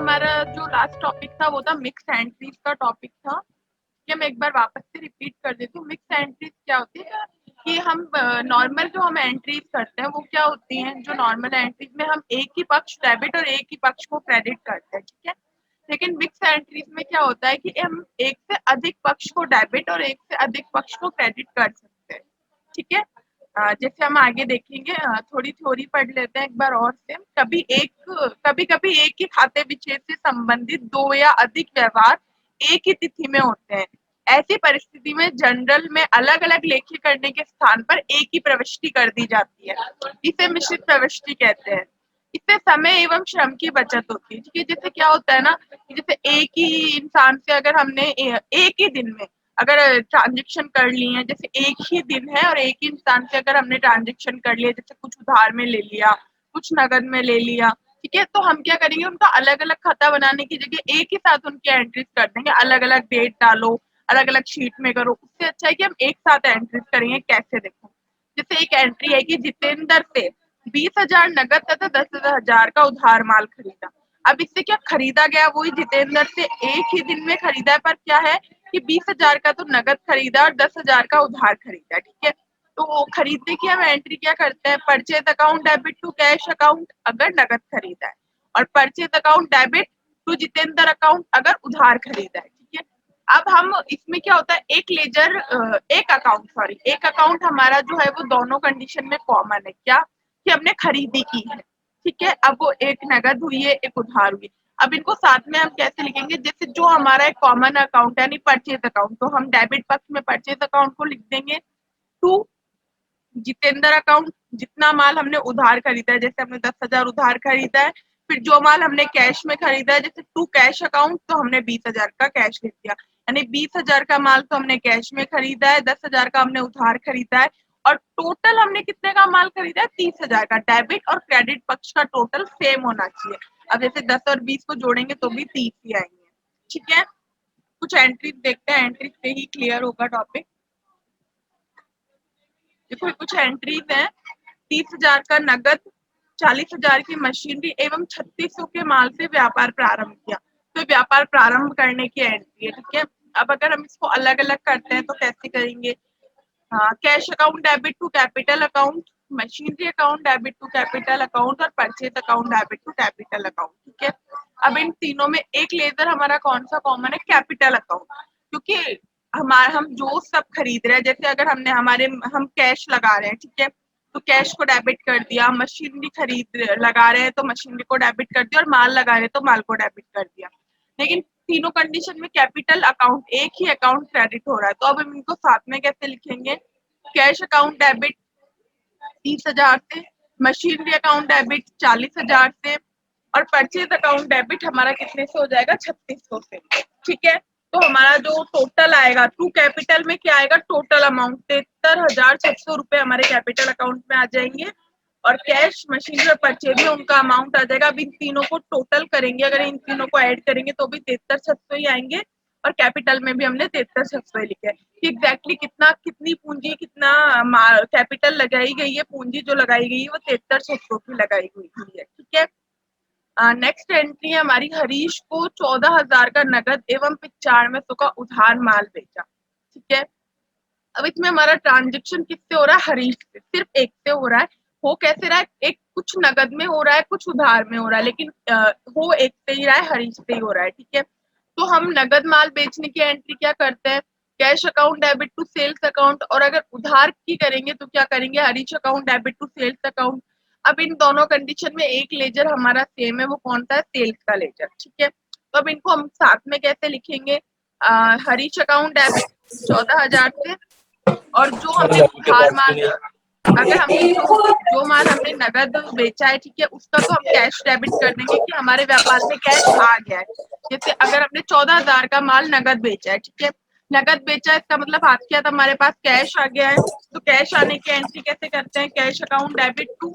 हमारा जो last topic था वो था मिक्स एंट्रीज का टॉपिक था। कि मैं एक बार वापस से रिपीट कर देती हूँ। मिक्स एंट्रीज क्या होती है कि हम नॉर्मल जो हम एंट्रीज करते हैं वो क्या होती हैं, जो नॉर्मल एंट्रीज में हम एक ही पक्ष डेबिट और एक ही पक्ष को क्रेडिट करते हैं, ठीक है। लेकिन मिक्स एंट्रीज में क्या होता है कि हम एक से अधिक पक्ष को डेबिट और एक से अधिक पक्ष को क्रेडिट कर सकते हैं, ठीक है। जैसे हम आगे देखेंगे, थोड़ी थ्योरी पढ़ लेते हैं एक बार और से। कभी कभी एक ही खाते विशेष से संबंधित दो या अधिक व्यवहार एक ही तिथि में होते हैं। ऐसी परिस्थिति में जनरल में अलग अलग लेखी करने के स्थान पर एक ही प्रविष्टि कर दी जाती है। इसे मिश्रित प्रविष्टि कहते हैं। इससे समय एवं श्रम की बचत होती है, ठीक है। जैसे क्या होता है ना, जैसे एक ही इंसान से अगर हमने एक ही दिन में अगर ट्रांजेक्शन कर ली है, जैसे एक ही दिन है और एक ही इंसान से अगर हमने ट्रांजेक्शन कर लिया, जैसे कुछ उधार में ले लिया, कुछ नगद में ले लिया, ठीक है। तो हम क्या करेंगे, उनका अलग अलग खाता बनाने की जगह एक ही साथ उनकी एंट्रीज कर देंगे। अलग अलग डेट डालो, अलग अलग शीट में करो। उससे अच्छा है कि हम एक साथ एंट्रीज करेंगे। कैसे, देखो, जैसे एक एंट्री है कि जितेंद्र से 20,000 नगद तथा 10,000 का उधार माल खरीदा। अब इससे क्या खरीदा गया, वही जितेंद्र से एक ही दिन में खरीदा है, पर क्या है कि 20,000 का तो नगद खरीदा और 10,000 का उधार खरीदा, ठीक है। तो खरीदने की हम एंट्री क्या करते हैं, purchase account debit to cash account अगर नगद खरीदा है, और purchase account debit to Jitendra account अगर उधार खरीदा है, ठीक है। अब हम इसमें क्या होता है, एक अकाउंट हमारा जो है वो दोनों कंडीशन में कॉमन है। क्या कि हमने खरीदी की है, ठीक है। अब वो एक नगद हुई है, एक उधार हुई। अब इनको साथ में हम कैसे लिखेंगे, जैसे जो हमारा एक कॉमन अकाउंट है यानी परचेज अकाउंट, तो हम डेबिट पक्ष में परचेज अकाउंट को लिख देंगे टू जितेंद्र अकाउंट, जितना माल हमने उधार खरीदा है, जैसे हमने 10,000 उधार खरीदा है, फिर जो माल हमने कैश में खरीदा है, जैसे टू कैश अकाउंट, तो हमने 20,000 का कैश लिख दिया। यानी 20,000 का माल तो हमने कैश में खरीदा है, 10,000 का हमने उधार खरीदा है, और टोटल हमने कितने का माल खरीदा है, 30,000 का। डेबिट और क्रेडिट पक्ष का टोटल सेम होना चाहिए। अब जैसे 10 और 20 को जोड़ेंगे तो भी 30 ही आएंगे, ठीक है। कुछ एंट्रीज देखते हैं, एंट्रीज से ही क्लियर होगा टॉपिक। देखो कुछ एंट्रीज हैं। 30,000 का नगद, 40,000 की मशीनरी एवं 3600 के माल से व्यापार प्रारंभ किया। तो व्यापार प्रारंभ करने की एंट्री है, ठीक है। अब अगर हम इसको अलग अलग करते हैं तो कैसे करेंगे, हाँ, cash account debit to capital account, machinery account debit to capital account और purchase account debit to capital account, ठीक है। अब इन तीनों में एक लेजर हमारा कौन सा कॉमन है, कैपिटल अकाउंट। क्योंकि हमारा हम जो सब खरीद रहे हैं, जैसे अगर हम कैश लगा रहे हैं, ठीक है, तो कैश को डेबिट कर दिया। मशीनरी लगा रहे हैं तो मशीनरी को डेबिट कर दिया, और माल लगा रहे हैं तो माल को डेबिट कर दिया। लेकिन तीनों कंडीशन में कैपिटल अकाउंट, एक ही अकाउंट क्रेडिट हो रहा है। तो अब हम इनको साथ में कैसे लिखेंगे, कैश अकाउंट डेबिट 30,000 से, मशीनरी अकाउंट डेबिट 40,000 से, और परचेज अकाउंट डेबिट हमारा कितने से हो जाएगा, 3600 से, ठीक है। तो हमारा जो टोटल आएगा टू कैपिटल में क्या आएगा, टोटल अमाउंट 73,600 रुपए हमारे कैपिटल अकाउंट में आ जाएंगे, और कैश, मशीनरी और परचेज में उनका अमाउंट आ जाएगा। अब इन तीनों को टोटल करेंगे, अगर इन तीनों को ऐड करेंगे तो भी 73,600 ही आएंगे, और कैपिटल में भी हमने 73,600 ही लिखा है कि एग्जैक्टली कितनी पूंजी, कितना कैपिटल लगाई गई है, पूंजी जो लगाई गई है वो 73,600 की लगाई हुई है, ठीक है। नेक्स्ट एंट्री है हमारी, हरीश को 14,000 का नगद एवं 9500 का उधार माल बेचा, ठीक है। अब इसमें हमारा ट्रांजेक्शन किससे हो रहा है, हरीश से, सिर्फ एक से हो रहा है। हो कैसे रहा है, एक कुछ नगद में हो रहा है, कुछ उधार में हो रहा है, लेकिन हो एक से ही रहा है, हरीश से ही हो रहा है, ठीक है। तो हम नगद माल बेचने की एंट्री क्या करते हैं, cash account debit to sales account, और अगर उधार की करेंगे तो क्या करेंगे, Harish account debit to sales account. अब इन दोनों कंडीशन में एक लेजर हमारा सेम है, वो कौन सा है, सेल्स का लेजर, ठीक है। तो अब इनको हम साथ में कैसे लिखेंगे, हरीश अकाउंट डेबिट 14,000 से, और जो हमने उधार माल, अगर हमने जो माल हमने नगद बेचा है, ठीक है, उसका तो हम कैश डेबिट कर देंगे कि हमारे व्यापार में कैश आ गया है। जैसे अगर हमने 14,000 का माल नगद बेचा है, ठीक है, नगद बेचा है, इसका मतलब हाथ किया तो हमारे पास कैश आ गया है। तो कैश आने की एंट्री कैसे करते हैं, cash account debit to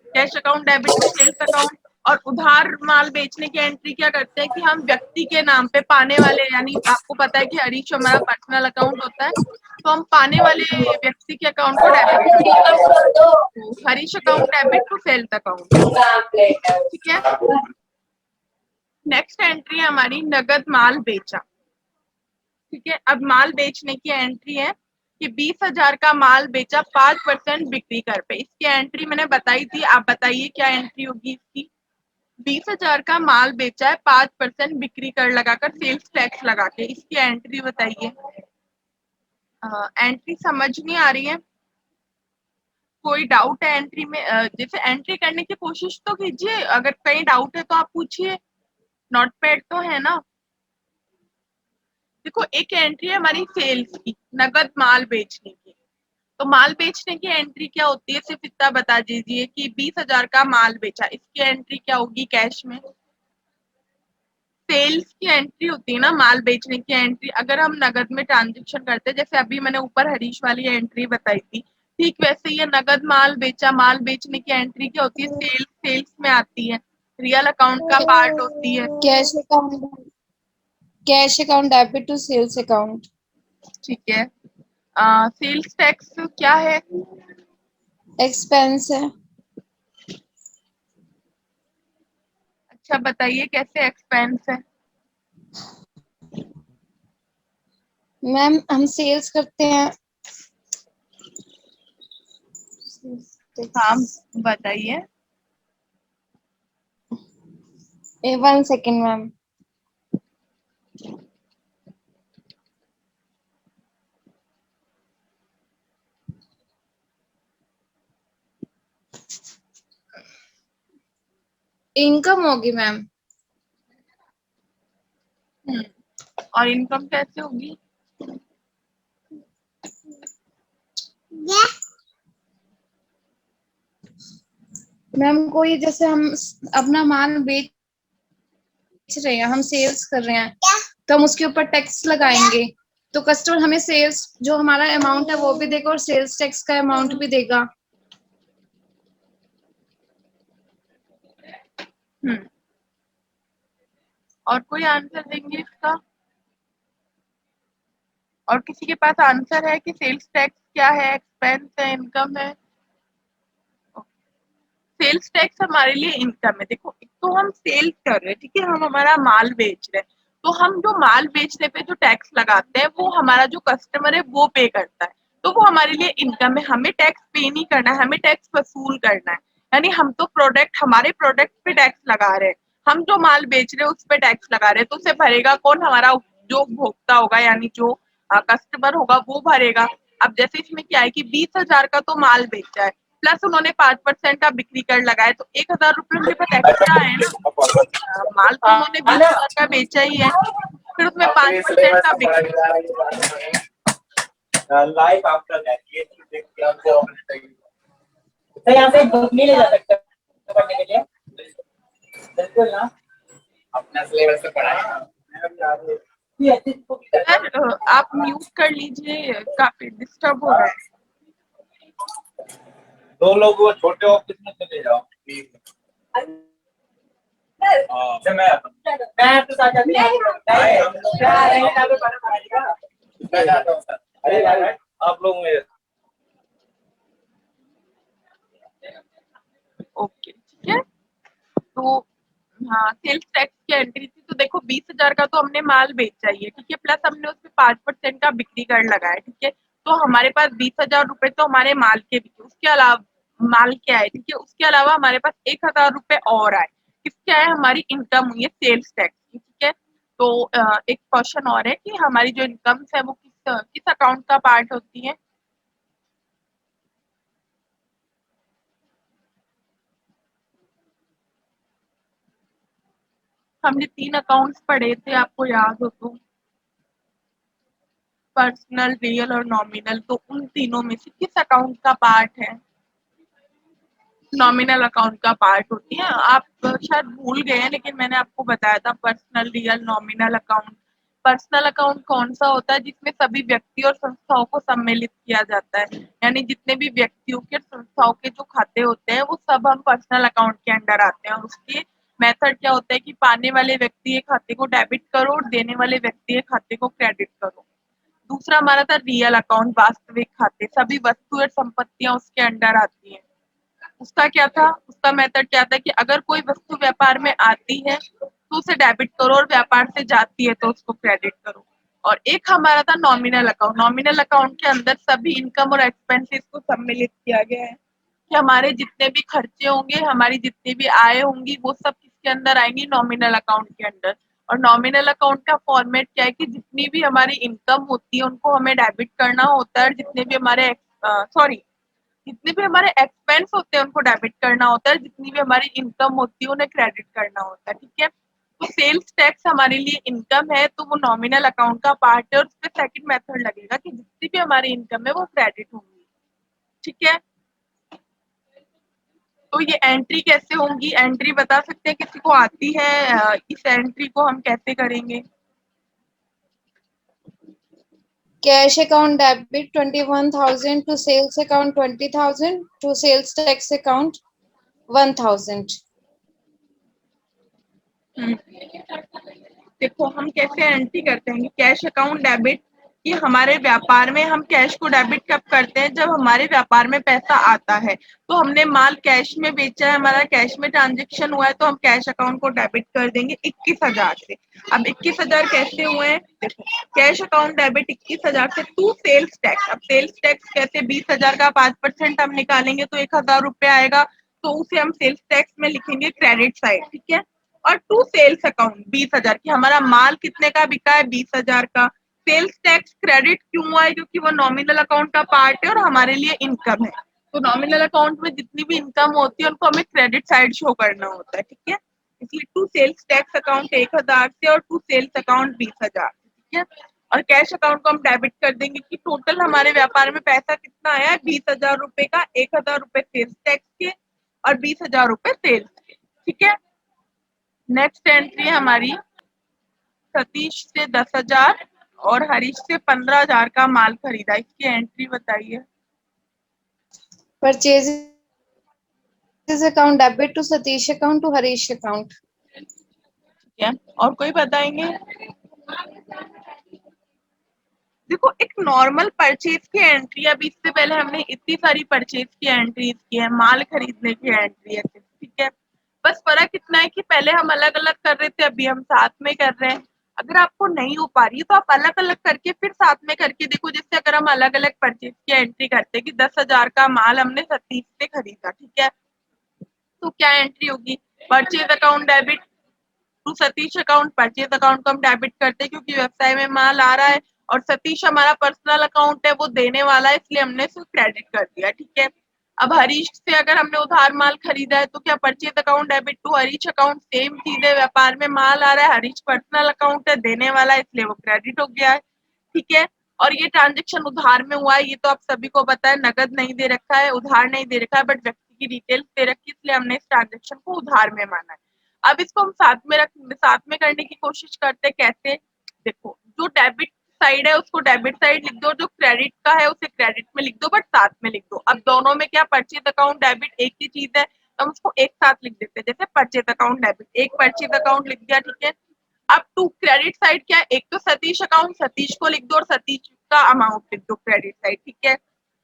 sales account. और उधार माल बेचने की एंट्री क्या करते हैं कि हम व्यक्ति के नाम पे पाने वाले, यानी आपको पता है कि हरीश हमारा पर्सनल अकाउंट होता है, तो हम पाने वाले व्यक्ति के अकाउंट को डेबिट कर देते हैं। तो Harish account debit to sales account, ठीक है। नेक्स्ट एंट्री है हमारी नगद माल बेचा। ठीक है, अब माल बेचने की एंट्री है कि 20,000 का माल बेचा 5% बिक्री कर पे। इसकी एंट्री मैंने बताई थी, आप बताइए क्या एंट्री होगी इसकी। 20,000 का माल बेचा है 5% बिक्री कर लगाकर, सेल्स टैक्स लगा के, इसकी एंट्री बताइए। एंट्री समझ नहीं आ रही है? कोई डाउट है एंट्री में? जैसे एंट्री करने की कोशिश तो कीजिए, अगर कहीं डाउट है तो आप पूछिए, नोटपैड तो है ना। देखो, एक एंट्री है हमारी सेल्स की, नगद माल बेचने की। तो माल बेचने की एंट्री क्या होती है, सिर्फ इतना बता दीजिए कि 20,000 का माल बेचा, इसकी एंट्री क्या होगी कैश में। सेल्स की एंट्री होती है ना, माल बेचने की एंट्री। अगर हम नगद में ट्रांजेक्शन करते हैं, जैसे अभी मैंने ऊपर हरीश वाली एंट्री बताई थी, ठीक वैसे ये नगद माल बेचा, माल बेचने की एंट्री क्या होती है, सेल्स, सेल्स में आती है, रियल अकाउंट का पार्ट होती है। Cash account debit to sales account. ठीक है, सेल्स टैक्स क्या है? एक्सपेंस है। अच्छा बताइए कैसे एक्सपेंस है। मैम हम सेल्स करते हैं। हाँ बताइए। 1 सेकेंड मैम। इनकम होगी मैम। और इनकम कैसे होगी? मैम कोई जैसे हम अपना माल बेच रहे हैं, हम सेल्स कर रहे हैं, तो हम उसके ऊपर टैक्स लगाएंगे, तो कस्टमर हमें सेल्स जो हमारा अमाउंट है वो भी देगा और सेल्स टैक्स का अमाउंट भी देगा। हम्म, और कोई आंसर देंगे इसका? और किसी के पास आंसर है कि सेल्स टैक्स क्या है, एक्सपेंस है, इनकम है? सेल्स टैक्स हमारे लिए इनकम है। देखो, एक तो हम सेल्स कर रहे हैं, ठीक है, हम हमारा माल बेच रहे हैं, तो हम जो माल बेचने पे जो टैक्स लगाते हैं वो हमारा जो कस्टमर है वो पे करता है, तो वो हमारे लिए इनकम है। हमें टैक्स पे नहीं करना है, हमें टैक्स वसूल करना है। यानी हम तो प्रोडक्ट, हमारे प्रोडक्ट पे टैक्स लगा रहे हैं, हम जो माल बेच रहे हैं उस पे टैक्स लगा रहे हैं, तो उसे भरेगा कौन? हमारा जो उपभोक्ता होगा, यानी जो कस्टमर होगा वो भरेगा। अब जैसे इसमें क्या है कि 20,000 का तो माल बेचा है, प्लस उन्होंने 5% का बिक्री कर लगाया, तो 1,000 रुपये उनके पास एक्स्ट्रा है ना। माल तो उन्होंने 20,000 का बेचा ही है, फिर उसमें 5% का बिक्री। लाइफ आफ्टर दैट ये तो यहाँ से बुक नहीं ले जा सकते पढ़ने के लिए। बिल्कुल ना, अपना सिलेबस से पढ़ा है। सर आप म्यूट कर लीजिए, काफी डिस्टर्ब हो रहा है। दो लोग वो छोटे ऑफिस में चले जाओ। मैं तो साथ जाती हूँ। आप लोग मेरे ओके ठीक है, तो हाँ, सेल्स टैक्स की एंट्री थी। तो देखो, 20,000 का तो हमने माल बेचा ही है, ठीक है, प्लस हमने उसमें 5% का बिक्री कर लगाया, ठीक है, तो हमारे पास 20,000 रुपए तो हमारे माल के बिके। उसके अलावा माल क्या है, ठीक है, उसके अलावा हमारे पास 1,000 रुपए और आए, किसके आए? हमारी इनकम हुई है सेल्स टैक्स की, ठीक है। तो एक क्वेश्चन और है कि हमारी जो इनकम है वो किस किस अकाउंट का पार्ट होती है? हमने 3 अकाउंट्स पढ़े थे, आपको याद हो तो, पर्सनल, रियल और नॉमिनल। तो उन तीनों में से किस अकाउंट का पार्ट है? नॉमिनल अकाउंट का पार्ट होती है। आप शायद भूल गए हैं, लेकिन मैंने आपको बताया था personal, real, nominal account. Personal account कौन सा होता है? जिसमें सभी व्यक्ति और संस्थाओं को सम्मिलित किया जाता है, यानी जितने भी व्यक्तियों के और संस्थाओं के जो खाते होते हैं वो सब हम पर्सनल अकाउंट के अंडर आते हैं। और उसके मेथड क्या होता है कि पाने वाले व्यक्ति के खाते को डेबिट करो और देने वाले व्यक्ति के खाते को क्रेडिट करो। दूसरा हमारा था रियल अकाउंट, वास्तविक खाते, सभी वस्तु और संपत्तियां उसके अंडर आती हैं। उसका क्या था? उसका मेथड क्या था कि अगर कोई वस्तु व्यापार में आती है तो उसे डेबिट करो, और व्यापार से जाती है तो उसको क्रेडिट करो। और एक हमारा था नॉमिनल अकाउंट। नॉमिनल अकाउंट के अंदर सभी इनकम और एक्सपेंसेस को सम्मिलित किया गया है कि हमारे जितने भी खर्चे होंगे, हमारी जितनी भी आय होंगी, वो सब किसके अंदर आएंगी, नॉमिनल अकाउंट के अंदर। और नॉमिनल अकाउंट का फॉर्मेट क्या है कि जितनी भी हमारी इनकम होती है उनको हमें डेबिट करना होता है, और जितने भी हमारे जितने भी हमारे एक्सपेंस होते हैं उनको डेबिट करना होता है, जितनी भी हमारी इनकम होती है उन्हें क्रेडिट करना होता है। ठीक है, तो सेल्स टैक्स हमारे लिए इनकम है, तो वो नॉमिनल अकाउंट का पार्ट है, और उस पर सेकंड मेथड लगेगा कि जितनी भी हमारी इनकम है वो क्रेडिट होंगी। ठीक है, तो ये एंट्री कैसे होंगी, एंट्री बता सकते हैं किसी को आती है? इस एंट्री को हम कैसे करेंगे? Cash account debit 21,000 to sales account 20,000 to sales tax account 1,000. देखो हम कैसे एंट्री करते हैं, कैश अकाउंट डेबिट, कि हमारे व्यापार में हम कैश को डेबिट कब करते हैं, जब हमारे व्यापार में पैसा आता है। तो हमने माल कैश में बेचा है, हमारा कैश में ट्रांजेक्शन हुआ है, तो हम कैश अकाउंट को डेबिट कर देंगे 21,000 से। अब 21,000 कैसे हुए हैं, देखो कैश अकाउंट डेबिट 21,000 से टू सेल्स टैक्स। अब सेल्स टैक्स कैसे, 20,000 का 5% हम निकालेंगे तो 1,000 रुपये आएगा, तो उसे हम सेल्स टैक्स में लिखेंगे क्रेडिट साइड। ठीक है, और टू सेल्स अकाउंट 20,000 की, हमारा माल कितने का बिका है, 20,000 का। सेल्स टैक्स क्रेडिट क्यों हुआ है, क्योंकि वो नॉमिनल अकाउंट का पार्ट है और हमारे लिए इनकम है। तो नॉमिनल अकाउंट में जितनी भी इनकम होती है उनको हमें क्रेडिट साइड शो करना होता है। ठीक है, इसलिए टू सेल्स टैक्स अकाउंट 1,000 से और टू सेल्स अकाउंट 20,000। ठीक है, और कैश अकाउंट को हम डेबिट कर देंगे कि टोटल हमारे व्यापार में पैसा कितना आया है, 20,000 रुपए का, 1,000 रुपए सेल्स टैक्स के और 20,000 रुपए सेल्स के। ठीक है, नेक्स्ट एंट्री है हमारी, सतीश से 10,000 और हरीश से 15,000 का माल खरीदा, इसकी एंट्री बताइए। Purchases account debit to Satish account to Harish account. ठीक है, और कोई बताएंगे? देखो एक नॉर्मल परचेज की एंट्री, अभी इससे पहले हमने इतनी सारी परचेज की एंट्रीज की है, माल खरीदने की एंट्री है। ठीक है, बस फर्क इतना है कि पहले हम अलग अलग कर रहे थे, अभी हम साथ में कर रहे हैं। अगर आपको नहीं हो पा रही है तो आप अलग अलग करके फिर साथ में करके देखो। जैसे अगर हम अलग अलग परचेज की एंट्री करते हैं कि 10,000 का माल हमने सतीश से खरीदा, ठीक है, तो क्या एंट्री होगी, purchase account debit to Satish account. Purchase account को हम डेबिट करते हैं क्योंकि व्यवसाय में माल आ रहा है, और सतीश हमारा पर्सनल अकाउंट है, वो देने वाला है, इसलिए हमने सिर्फ क्रेडिट कर दिया। ठीक है, अब हरीश से अगर हमने उधार माल खरीदा है तो क्या purchase account debit to Harish account, same चीज है, व्यापार में माल आ रहा है, हरीश पर्सनल अकाउंट है, देने वाला है, इसलिए वो क्रेडिट हो गया है। ठीक है, और ये ट्रांजेक्शन उधार में हुआ है, ये तो आप सभी को पता है, नगद नहीं दे रखा है, उधार नहीं दे रखा है, बट व्यक्ति की डिटेल्स दे रखी है, इसलिए हमने इस ट्रांजेक्शन को उधार में माना है। अब इसको हम साथ में करने की कोशिश करते हैं, कैसे, देखो जो डेबिट साइड है उसको डेबिट साइड लिख दो, जो क्रेडिट का है उसे क्रेडिट में लिख दो, बट साथ में लिख दो। अब दोनों में क्या, परचेज अकाउंट डेबिट एक ही चीज है, तो हम उसको एक साथ लिख देते हैं, जैसे परचेज अकाउंट डेबिट, एक परचेज अकाउंट लिख दिया। ठीक है, अब टू क्रेडिट साइड क्या है, एक तो सतीश अकाउंट, सतीश को लिख दो और सतीश का अमाउंट लिख दो क्रेडिट साइड। ठीक है,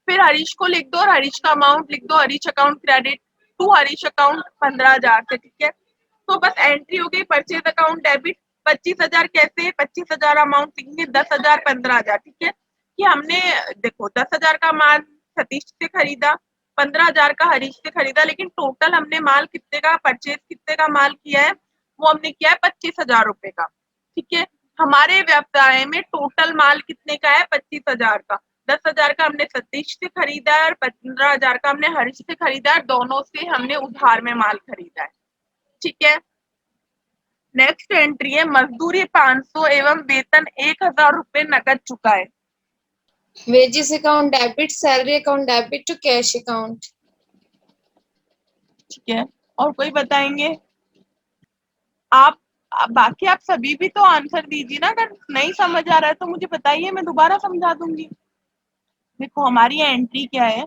फिर हरीश को लिख दो और हरीश का अमाउंट लिख दो, Harish account credit to Harish account 15,000 से। ठीक है, तो बस एंट्री हो गई परचेज अकाउंट डेबिट 25,000, कैसे 25,000 अमाउंट लिखेंगे, 10,000 15,000। ठीक है, कि हमने देखो 10,000 का माल सतीश से खरीदा, 15,000 का हरीश से खरीदा, लेकिन टोटल हमने माल कितने का, परचेज कितने का माल किया है, वो हमने किया है 25,000 रुपए का। ठीक है, हमारे व्यवसाय में टोटल माल कितने का है, 25,000 का। 10,000 का हमने सतीश से खरीदा है और 15,000 का हमने हरीश से खरीदा है, दोनों से हमने उधार में माल खरीदा है। ठीक है, नेक्स्ट एंट्री है, मजदूरी 500 एवं वेतन 1,000 रुपए नकद चुका है। Wages account debit, salary account debit to cash account. ठीक है, और कोई बताएंगे? आप बाकी आप सभी भी तो आंसर दीजिए ना, अगर नहीं समझ आ रहा है तो मुझे बताइए, मैं दोबारा समझा दूंगी। देखो हमारी एंट्री क्या है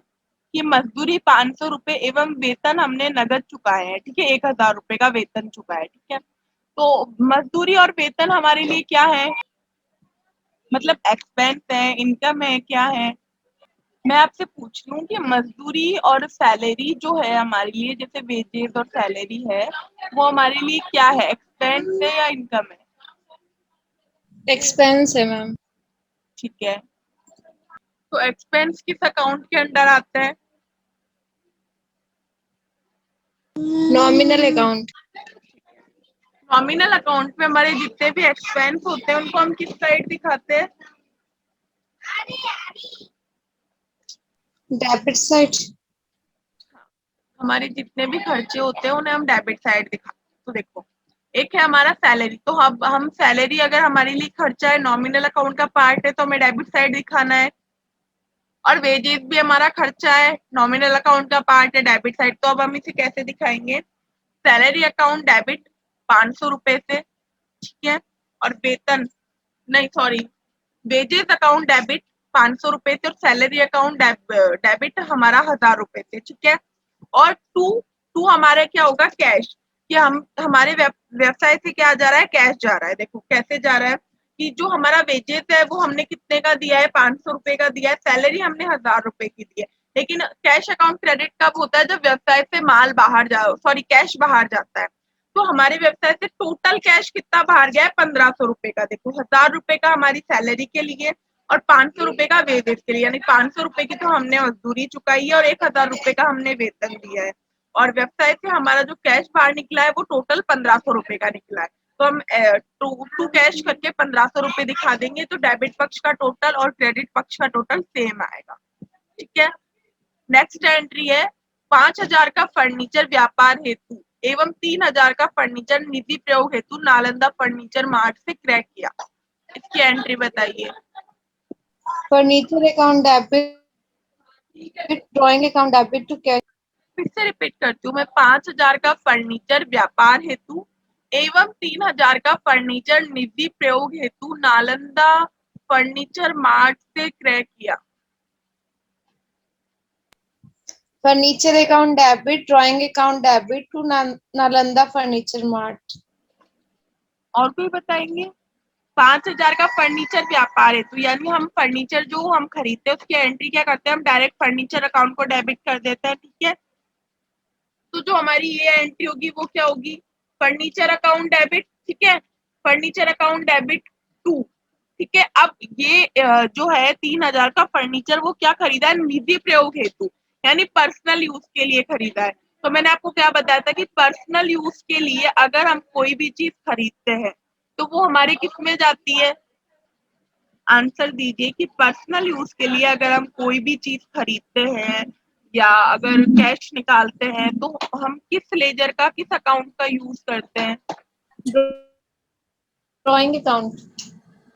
कि मजदूरी 500 रुपए एवं वेतन हमने नगद चुकाए हैं। ठीक है, 1,000 रुपए का वेतन चुका है। ठीक है, तो मजदूरी और वेतन हमारे लिए क्या है, मतलब एक्सपेंस है, इनकम है, क्या है? मैं आपसे पूछ लूं कि मजदूरी और सैलरी जो है हमारे लिए, जैसे वेजेस और सैलरी है, वो हमारे लिए क्या है, एक्सपेंस है या इनकम है? एक्सपेंस है मैम। ठीक है, तो एक्सपेंस किस अकाउंट के अंडर आता है? Nominal account. नॉमिनल अकाउंट में हमारे जितने भी एक्सपेंस होते हैं उनको हम किस साइड दिखाते हैं? Debit side. हमारे जितने भी खर्चे होते हैं उन्हें हम डेबिट साइड दिखाते हैं। तो देखो, एक है हमारा सैलरी, तो हम सैलरी अगर हमारे लिए खर्चा है, नॉमिनल अकाउंट का पार्ट है, तो हमें डेबिट साइड दिखाना है। और वेजेस भी हमारा खर्चा है, नॉमिनल अकाउंट का पार्ट है, डेबिट साइड। तो अब हम इसे कैसे दिखाएंगे? सैलरी अकाउंट डेबिट 500 रुपए से, ठीक है। और वेतन, नहीं सॉरी, वेजेस अकाउंट डेबिट 500 रुपए से, और सैलरी अकाउंट डेबिट हमारा 1000 रुपए से, ठीक है। और टू टू हमारे क्या होगा? कैश, कि हम हमारे व्यवसाय से क्या जा रहा है? कैश जा रहा है। देखो कैसे जा रहा है कि जो हमारा वेजेस है वो हमने कितने का दिया है? 500 रुपए का दिया है। सैलरी हमने 1000 रुपए की दी है। लेकिन कैश अकाउंट क्रेडिट कब होता है? जब व्यवसाय से माल बाहर जा सॉरी कैश बाहर जाता है। तो हमारे व्यवसाय से टोटल कैश कितना बाहर गया है? 1500 रुपए का। देखो 1000 रुपए का हमारी सैलरी के लिए और 500 रुपए का वेजेस के लिए, यानी 500 रुपए की तो हमने मजदूरी चुकाई है और 1000 रुपए का हमने वेतन दिया है। और व्यवसाय से हमारा जो कैश बाहर निकला है वो टोटल 1500 रुपए का निकला है। तो हम टू कैश करके 1500 रुपए दिखा देंगे, तो डेबिट पक्ष का टोटल और क्रेडिट पक्ष का टोटल सेम आएगा, ठीक है। नेक्स्ट एंट्री है 5000 का फर्नीचर व्यापार हेतु एवं 3000 का फर्नीचर निजी प्रयोग हेतु नालंदा फर्नीचर मार्ट से क्रय किया। इसकी एंट्री बताइए। Furniture account debit, drawing account debit to cash. फिर से रिपीट करती हूँ मैं, 5000 का फर्नीचर व्यापार हेतु एवं 3000 का फर्नीचर निजी प्रयोग हेतु नालंदा फर्नीचर मार्ट से क्रय किया। Furniture account debit, drawing account debit to Nalanda furniture mart. और कोई बताएंगे? 5000 का फर्नीचर व्यापार हेतु, यानी हम फर्नीचर जो हम खरीदते हैं उसकी एंट्री क्या करते हैं? हम डायरेक्ट फर्नीचर अकाउंट को डेबिट कर देते हैं, ठीक है। तो जो हमारी ये एंट्री होगी वो क्या होगी? फर्नीचर अकाउंट डेबिट, ठीक है। फर्नीचर अकाउंट डेबिट टू, ठीक है। अब ये जो है 3000 का फर्नीचर वो क्या खरीदा है? निजी प्रयोग हेतु, यानी पर्सनल यूज के लिए खरीदा है। तो मैंने आपको क्या बताया था कि पर्सनल यूज के लिए अगर हम कोई भी चीज खरीदते हैं तो वो हमारे किस में जाती है? आंसर दीजिए कि पर्सनल यूज के लिए अगर हम कोई भी चीज खरीदते हैं या अगर कैश निकालते हैं तो हम किस लेजर का, किस अकाउंट का यूज करते हैं? Drawing account.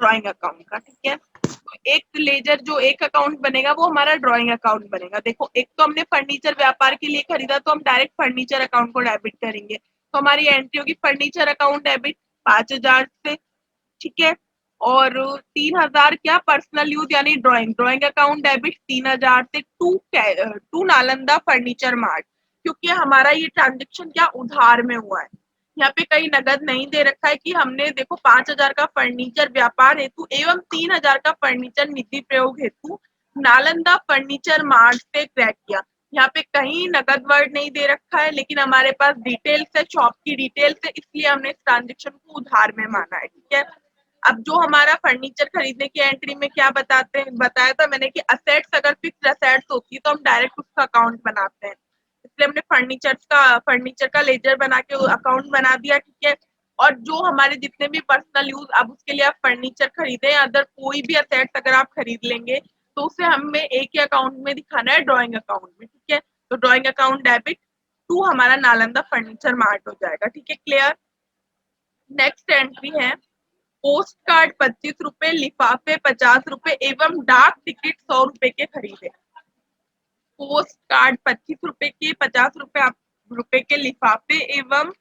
ड्राइंग अकाउंट का, ठीक है। तो एक लेजर जो एक अकाउंट बनेगा वो हमारा ड्राइंग अकाउंट बनेगा। देखो एक तो हमने फर्नीचर व्यापार के लिए खरीदा तो हम डायरेक्ट फर्नीचर अकाउंट को डेबिट करेंगे, तो हमारी एंट्री होगी फर्नीचर अकाउंट डेबिट 5000 से, ठीक है। और 3000 क्या? पर्सनल यूज यानी ड्राइंग अकाउंट डेबिट 3000 से टू नालंदा फर्नीचर मार्ट, क्योंकि हमारा ये ट्रांजेक्शन क्या उधार में हुआ है। यहाँ पे कहीं नगद नहीं दे रखा है कि हमने देखो 5000 का फर्नीचर व्यापार हेतु एवं 3000 का फर्नीचर निजी प्रयोग हेतु नालंदा फर्नीचर मार्ट से क्रय किया। यहाँ पे कहीं नगद वर्ड नहीं दे रखा है, लेकिन हमारे पास डिटेल्स है, शॉप की डिटेल्स है, इसलिए हमने इस ट्रांजेक्शन को उधार में माना है, ठीक है। अब जो हमारा फर्नीचर खरीदने की एंट्री में क्या बताया था मैंने कि असेट्स अगर फिक्स असेट्स होती है तो हम डायरेक्ट उसका अकाउंट बनाते हैं, इसलिए हमने फर्नीचर का लेजर बना के अकाउंट बना दिया, ठीक है। और जो हमारे जितने भी पर्सनल यूज, अब उसके लिए आप फर्नीचर खरीदे या अदर कोई भी असेट्स अगर आप खरीद लेंगे तो उसे हमें एक ही अकाउंट में दिखाना है, ड्राइंग अकाउंट में, ठीक है। तो ड्राइंग अकाउंट डेबिट टू हमारा नालंदा फर्नीचर मार्ट हो जाएगा, ठीक है। क्लियर। नेक्स्ट एंट्री है पोस्ट कार्ड 25 रुपए, लिफाफे 50 रुपए एवं डाक टिकट 100 रुपए के खरीदे। पोस्ट कार्ड 25 रुपए के, 50 रुपए के लिफाफे एवं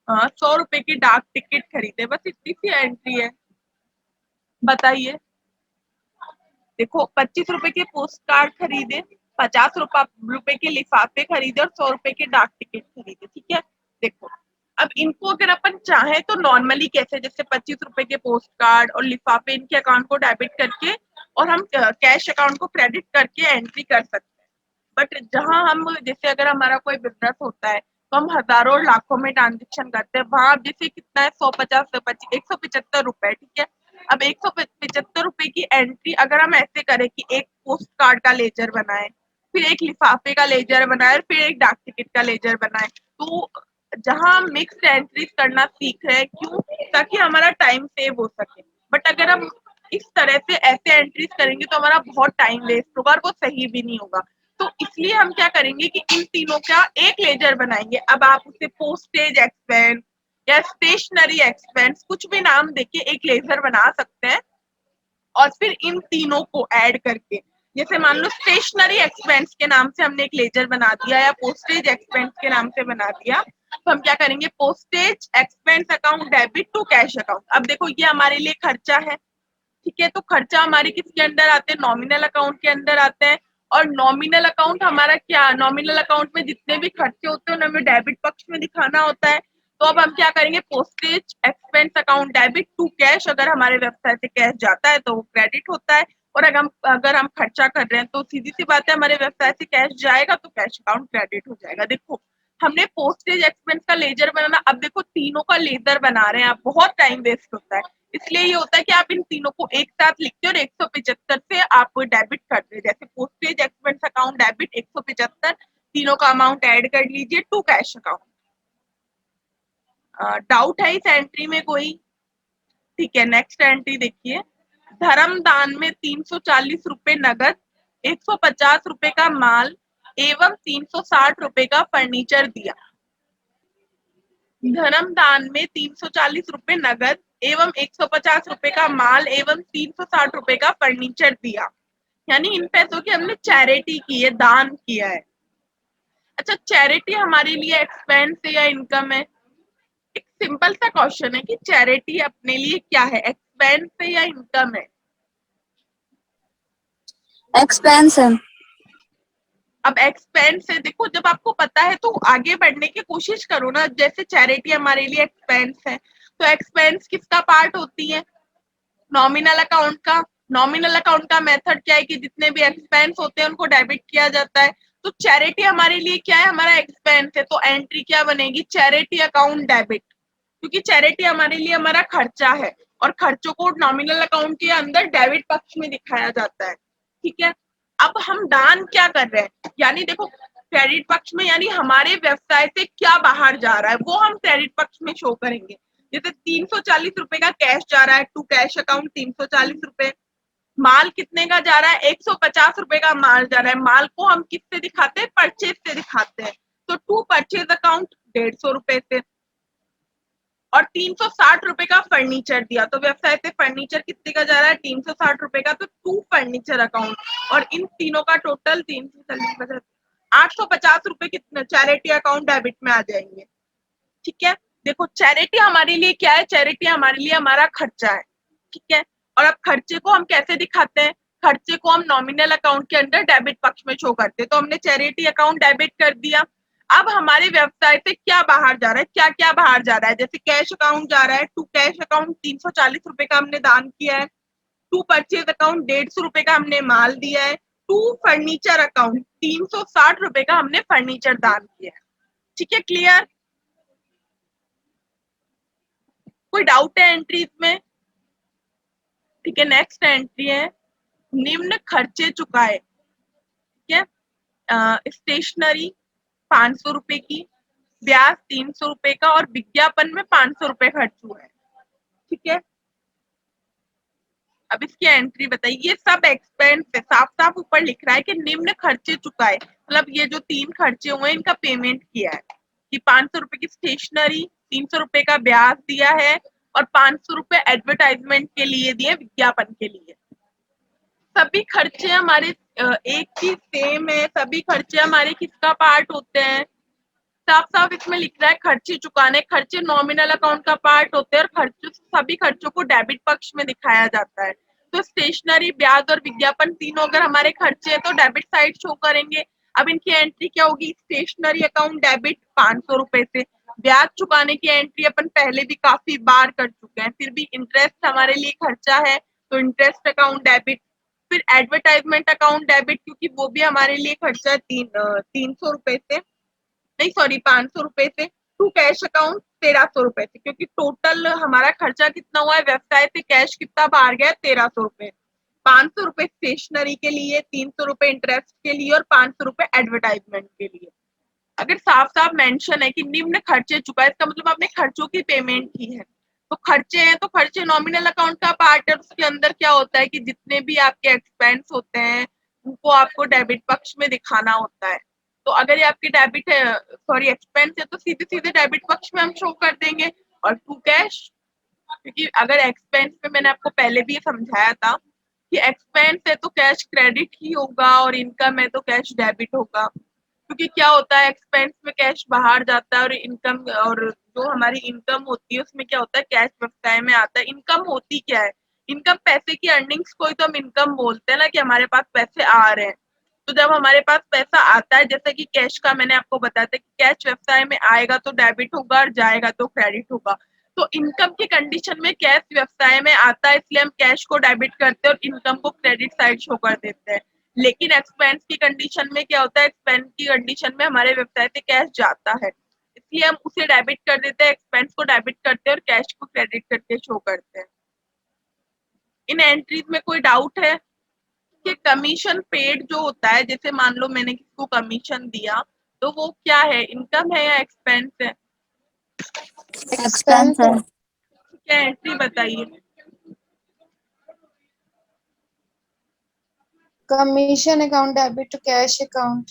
100 रुपए की डाक टिकट खरीदे। बस इतनी सी एंट्री है, बताइए। देखो 25 रुपए के पोस्ट कार्ड खरीदे, 50 रुपए के लिफाफे खरीदे और 100 रुपए के डाक टिकट खरीदे, ठीक है। देखो अब इनको अगर अपन चाहें तो नॉर्मली कैसे, जैसे 25 रुपए के पोस्ट कार्ड और लिफाफे इनके अकाउंट को डेबिट करके और हम कैश अकाउंट को क्रेडिट करके एंट्री कर सकते हैं। बट जहां हम जैसे अगर हमारा कोई बिजनेस होता है तो हम हजारों और लाखों में ट्रांजेक्शन करते हैं। वहां जैसे कितना है 150 175 रुपए, ठीक है। अब 175 रुपए की एंट्री अगर हम ऐसे करें कि एक पोस्ट कार्ड का लेजर बनाए, फिर एक लिफाफे का लेजर बनाए, फिर एक डाक टिकट का लेजर बनाए, तो जहां हम मिक्स्ड एंट्रीज करना सीख रहे हैं, क्यों? ताकि हमारा टाइम सेव हो सके। बट अगर हम इस तरह से ऐसे एंट्रीज करेंगे तो हमारा बहुत टाइम वेस्ट होगा और वो सही भी नहीं होगा। तो इसलिए हम क्या करेंगे कि इन तीनों का एक लेजर बनाएंगे। अब आप उसे पोस्टेज एक्सपेंस या स्टेशनरी एक्सपेंस कुछ भी नाम देके एक लेजर बना सकते हैं, और फिर इन तीनों को ऐड करके, जैसे मान लो स्टेशनरी एक्सपेंस के नाम से हमने एक लेजर बना दिया या पोस्टेज एक्सपेंस के नाम से बना दिया, तो हम क्या करेंगे, postage expense account debit to cash account. अब देखो ये हमारे लिए खर्चा है, ठीक है। तो खर्चा हमारे किसके अंदर आते हैं, नॉमिनल अकाउंट के अंदर आते हैं। और नॉमिनल अकाउंट हमारा क्या, नॉमिनल अकाउंट में जितने भी खर्चे होते हैं उन्हें हमें डेबिट पक्ष में दिखाना होता है। तो अब हम क्या करेंगे, postage expense account debit to cash, अगर हमारे व्यवसाय से कैश जाता है तो वो क्रेडिट होता है, और अगर हम खर्चा कर रहे हैं तो सीधी सी बात है हमारे व्यवसाय से कैश जाएगा तो कैश अकाउंट क्रेडिट हो जाएगा। देखो हमने पोस्टेज एक्सपेंस का लेजर बनाना, अब देखो तीनों का लेजर बना रहे हैं आप, बहुत टाइम वेस्ट होता है। इसलिए ये होता है कि आप इन तीनों को एक साथ लिखते हो और 175 से आप डेबिट करते हैं। जैसे पोस्टेज एक्सपेंस अकाउंट डेबिट 175, तीनों का अमाउंट ऐड कर लीजिए टू कैश अकाउंट। डाउट है इस एंट्री में कोई? ठीक है, नेक्स्ट एंट्री देखिए। धर्म दान में 340 रुपए नगद, 150 रुपए का माल एवं 360 रुपए का फर्नीचर दिया। धर्म दान में 340 रुपए नगद एवं 150 रुपए का माल एवं 360 रुपए का फर्नीचर दिया, यानी इन पैसों की हमने चैरिटी की है, दान किया है। अच्छा, चैरिटी हमारे लिए एक्सपेंस है या इनकम है? एक सिंपल सा क्वेश्चन है कि चैरिटी अपने लिए क्या है, एक्सपेंस है या इनकम है? एक्सपेंस है। अब एक्सपेंस है, देखो जब आपको पता है तो आगे बढ़ने की कोशिश करो ना। जैसे चैरिटी हमारे लिए एक्सपेंस है, तो एक्सपेंस किसका पार्ट होती है, नॉमिनल अकाउंट का। नॉमिनल अकाउंट का मेथड क्या है कि जितने भी एक्सपेंस होते हैं उनको डेबिट किया जाता है। तो चैरिटी हमारे लिए क्या है, हमारा एक्सपेंस है, तो एंट्री क्या बनेगी, चैरिटी अकाउंट डेबिट, क्योंकि चैरिटी हमारे लिए हमारा खर्चा है और खर्चों को नॉमिनल अकाउंट के अंदर डेबिट पक्ष में दिखाया जाता है, ठीक है। अब हम दान क्या कर रहे हैं, यानी देखो क्रेडिट पक्ष में, यानी हमारे व्यवसाय से क्या बाहर जा रहा है वो हम क्रेडिट पक्ष में शो करेंगे। जैसे 340 रुपए का कैश जा रहा है टू कैश अकाउंट, 340 रुपए। माल कितने का जा रहा है, 150 रुपए का माल जा रहा है। माल को हम किससे दिखाते हैं, परचेज से दिखाते हैं, तो टू परचेज अकाउंट 150 रुपए से। और 360 रुपए का फर्नीचर दिया, तो व्यवसाय से फर्नीचर कितने का जा रहा है, 360 रुपए का, तो टू फर्नीचर अकाउंट। और इन तीनों का टोटल 340 850 रुपए कितने चैरिटी अकाउंट डेबिट में आ जाएंगे, ठीक है। देखो चैरिटी हमारे लिए क्या है, चैरिटी हमारे लिए हमारा खर्चा है, ठीक है। और अब खर्चे को हम कैसे दिखाते हैं, खर्चे को हम नॉमिनल अकाउंट के अंदर डेबिट पक्ष में शो करते हैं। तो हमने चैरिटी अकाउंट डेबिट कर दिया। अब हमारे व्यवसाय से क्या बाहर जा रहा है, क्या क्या बाहर जा रहा है, जैसे कैश अकाउंट जा रहा है टू कैश अकाउंट, 340 रुपए का हमने दान किया है। टू परचेज अकाउंट 150 रुपए का हमने माल दिया है। टू फर्नीचर अकाउंट 360 रुपए का हमने फर्नीचर दान किया है, ठीक है। क्लियर? कोई डाउट है एंट्रीज में? ठीक है, नेक्स्ट एंट्री है निम्न खर्चे चुकाए, ठीक है। स्टेशनरी 500 रुपए की, ब्याज 300 रुपए का, और विज्ञापन में 500 रुपए खर्च हुआ है, ठीक है। अब इसकी एंट्री बताइए, ये सब एक्सपेंस है, साफ साफ ऊपर लिख रहा है कि निम्न खर्चे चुकाए, मतलब ये जो 3 खर्चे हुए हैं इनका पेमेंट किया है, कि 500 रुपए की स्टेशनरी, 300 रुपए का ब्याज दिया है, और 500 रुपए एडवर्टाइजमेंट के लिए दिए, विज्ञापन के लिए। सभी खर्चे हमारे एक ही सेम है, सभी खर्चे हमारे किसका पार्ट होते हैं, साफ साफ इसमें लिख रहा है खर्चे चुकाने। खर्चे नॉमिनल अकाउंट का पार्ट होते हैं और खर्चों, सभी खर्चों को डेबिट पक्ष में दिखाया जाता है। तो स्टेशनरी, ब्याज और विज्ञापन तीनों अगर हमारे खर्चे हैं तो डेबिट साइड शो करेंगे। अब इनकी एंट्री क्या होगी, स्टेशनरी अकाउंट डेबिट 500 रुपए से। ब्याज चुकाने की एंट्री अपन पहले भी काफी बार कर चुके हैं, फिर भी इंटरेस्ट हमारे लिए खर्चा है तो इंटरेस्ट अकाउंट डेबिट। फिर एडवर्टाइजमेंट अकाउंट डेबिट, क्योंकि वो भी हमारे लिए खर्चा है 300 रुपए से। नहीं सॉरी 500 रुपए से, टू कैश अकाउंट 1300 रुपए से, क्योंकि टोटल हमारा खर्चा कितना हुआ है व्यवसाय से कैश कितना बाहर गया है 1300 रुपए। 500 रुपए स्टेशनरी के लिए, 300 रुपए इंटरेस्ट के लिए और 500 रुपए एडवर्टाइजमेंट के लिए। अगर साफ साफ मेंशन है कि निम्न खर्चे चुका है, इसका मतलब आपने खर्चों की पेमेंट की है। तो खर्चे हैं तो खर्चे नॉमिनल अकाउंट का पार्ट है, उसके अंदर क्या होता है कि जितने भी आपके एक्सपेंस होते हैं उनको आपको डेबिट पक्ष में दिखाना होता है। तो अगर ये आपकी डेबिट है सॉरी एक्सपेंस है तो सीधे सीधे डेबिट पक्ष में हम शो कर देंगे। और टू कैश, क्योंकि अगर एक्सपेंस में मैंने आपको पहले भी ये समझाया था कि एक्सपेंस है तो कैश क्रेडिट ही होगा और इनकम है तो कैश डेबिट होगा। क्योंकि क्या होता है एक्सपेंस में कैश बाहर जाता है और इनकम और जो हमारी इनकम होती है उसमें क्या होता है कैश व्यवसाय में आता है। इनकम होती क्या है, इनकम पैसे की अर्निंग्स को ही तो हम इनकम बोलते हैं ना, कि हमारे पास पैसे आ रहे हैं। तो जब हमारे पास पैसा आता है, जैसे कि कैश का मैंने आपको बताया था कि कैश व्यवसाय में आएगा तो डेबिट होगा और जाएगा तो क्रेडिट होगा। तो इनकम की कंडीशन में कैश व्यवसाय में आता है, इसलिए हम कैश को डेबिट करते हैं और इनकम को क्रेडिट साइड शो कर देते हैं। लेकिन एक्सपेंस की कंडीशन में क्या होता है, एक्सपेंस की कंडीशन में हमारे व्यवसाय से कैश जाता है, इसलिए हम उसे डेबिट कर देते हैं, एक्सपेंस को डेबिट करते हैं और कैश को क्रेडिट करके शो करते हैं। इन एंट्रीज में कोई डाउट है कि कमीशन पेड जो होता है, जैसे मान लो मैंने किसको कमीशन दिया तो वो क्या है, इनकम है या एक्सपेंस है? एक्सपेंस है। क्या एंट्री बताइए। Commission account debit to cash account.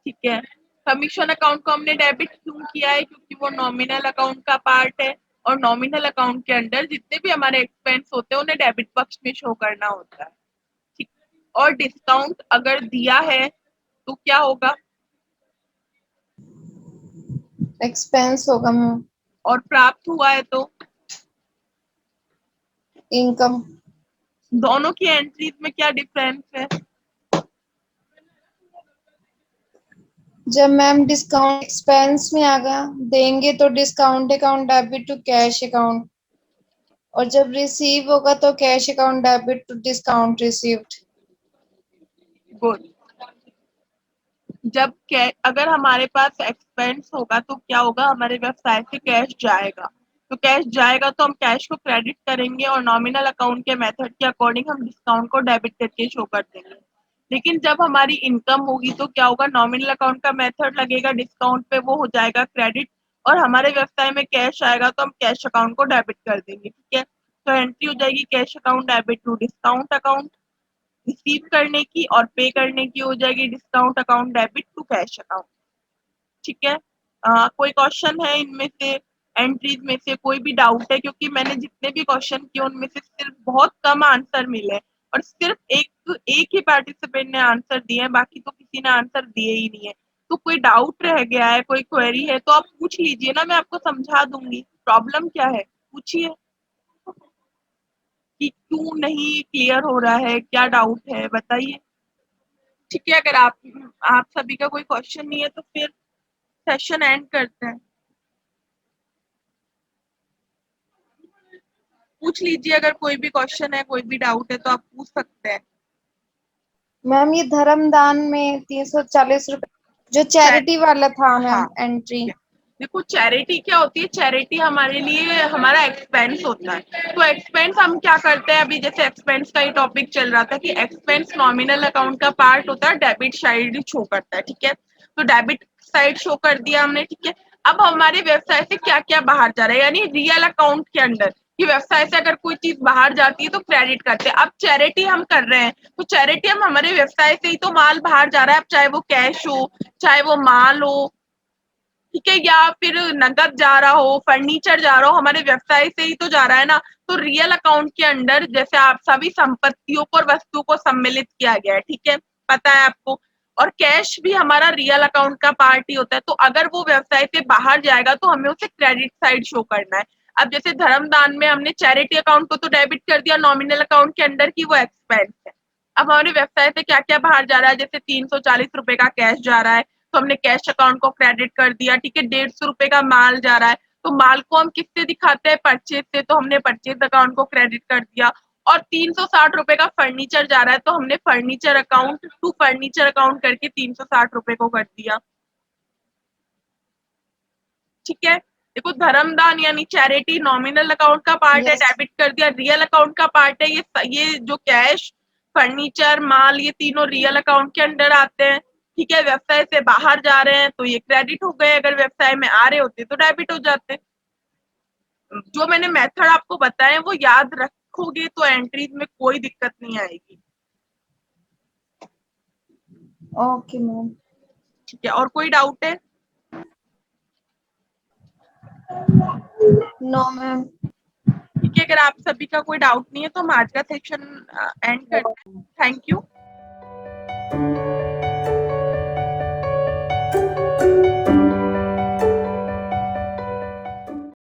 ठीक है, कमीशन अकाउंट को हमने डेबिट क्यों किया है, क्योंकि वो नॉमिनल अकाउंट का पार्ट है और नॉमिनल अकाउंट के अंदर जितने भी हमारे एक्सपेंस होते हैं उन्हें डेबिट पक्ष में शो करना होता है। ठीक, और डिस्काउंट अगर दिया है तो क्या होगा, एक्सपेंस होगा मैम। और प्राप्त हुआ है तो इनकम। दोनों की एंट्रीज में क्या डिफरेंस है? जब मैम डिस्काउंट एक्सपेंस में आगा देंगे तो discount account debit to cash account, और जब रिसीव होगा तो cash account debit to discount received. Good. जब अगर हमारे पास एक्सपेंस होगा तो क्या होगा, हमारे व्यवसाय से कैश जाएगा, तो कैश जाएगा तो हम कैश को क्रेडिट करेंगे और नॉमिनल अकाउंट के मेथड के अकॉर्डिंग हम डिस्काउंट को डेबिट करके शो कर देंगे। लेकिन जब हमारी इनकम होगी तो क्या होगा, नॉमिनल अकाउंट का मेथड लगेगा, डिस्काउंट पे वो हो जाएगा क्रेडिट और हमारे व्यवसाय में कैश आएगा तो हम कैश अकाउंट को डेबिट कर देंगे। ठीक है, तो एंट्री हो जाएगी cash account debit to discount account, receive करने की और पे करने की हो जाएगी discount account debit to cash account. ठीक है, कोई क्वेश्चन है इनमें से, एंट्रीज में से कोई भी डाउट है? क्योंकि मैंने जितने भी क्वेश्चन किए उनमें से सिर्फ बहुत कम आंसर मिले और सिर्फ एक ही पार्टिसिपेंट ने आंसर दिए हैं, बाकी तो किसी ने आंसर दिए ही नहीं है। तो कोई डाउट रह गया है, कोई क्वेरी है तो आप पूछ लीजिए ना, मैं आपको समझा दूंगी। प्रॉब्लम क्या है पूछिए कि क्यों नहीं क्लियर हो रहा है, क्या डाउट है बताइए। ठीक है, अगर आप सभी का कोई क्वेश्चन नहीं है तो फिर सेशन एंड करते हैं। पूछ लीजिए, अगर कोई भी क्वेश्चन है, कोई भी डाउट है तो आप पूछ सकते हैं। मैम ये धर्मदान में 340 रुपए जो चैरिटी वाला था मैम हाँ, एंट्री। देखो चैरिटी क्या होती है, चैरिटी हमारे लिए हमारा एक्सपेंस होता है। तो एक्सपेंस हम क्या करते हैं, अभी जैसे एक्सपेंस का ही टॉपिक चल रहा था कि एक्सपेंस नॉमिनल अकाउंट का पार्ट होता है, डेबिट साइड शो करता है। ठीक है, तो डेबिट साइड शो कर दिया हमने। ठीक है, अब हमारे व्यवसाय से क्या क्या बाहर जा रहा है, यानी रियल अकाउंट के अंदर कि व्यवसाय से अगर कोई चीज बाहर जाती है तो क्रेडिट करते हैं। अब चैरिटी हम कर रहे हैं तो चैरिटी हम हमारे व्यवसाय से ही तो माल बाहर जा रहा है, अब चाहे वो कैश हो, चाहे वो माल हो, ठीक है, या फिर नकद जा रहा हो, फर्नीचर जा रहा हो, हमारे व्यवसाय से ही तो जा रहा है ना। तो रियल अकाउंट के अंदर जैसे आप सभी संपत्तियों को और वस्तुओं को सम्मिलित किया गया है, ठीक है, पता है आपको। और कैश भी हमारा रियल अकाउंट का पार्ट ही होता है। तो अगर वो व्यवसाय से बाहर जाएगा तो हमें उसे क्रेडिट साइड शो करना है। अब जैसे धर्मदान में हमने चैरिटी अकाउंट को तो डेबिट कर दिया, नॉमिनल अकाउंट के अंदर की वो एक्सपेंस है। अब हमारे व्यवसाय से क्या क्या बाहर जा रहा है, जैसे 340 रुपए का कैश जा रहा है तो हमने कैश अकाउंट को क्रेडिट कर दिया। ठीक है, 150 रुपए का माल जा रहा है तो माल को हम किससे दिखाते हैं, परचेज से, तो हमने परचेज अकाउंट को क्रेडिट कर दिया। और 360 रुपए का फर्नीचर जा रहा है तो हमने furniture account to furniture account करके 360 रुपए को कर दिया। ठीक है। देखो धर्मदान यानी चैरिटी नॉमिनल अकाउंट का पार्ट है, Yes. डेबिट कर दिया। रियल अकाउंट का पार्ट है, ये जो कैश, फर्नीचर, माल, ये तीनों रियल अकाउंट के अंडर आते हैं। ठीक है, व्यवसाय से बाहर जा रहे हैं तो ये क्रेडिट हो गए, अगर व्यवसाय में आ रहे होते तो डेबिट हो जाते। जो मैंने मेथड आपको बताए वो याद रखोगे तो एंट्रीज में कोई दिक्कत नहीं आएगी। Okay, ma'am. ठीक है, और कोई डाउट है? No ma'am. ठीक है, अगर आप सभी का कोई डाउट नहीं है तो हम आज का सेक्शन एंड करते हैं। Thank you.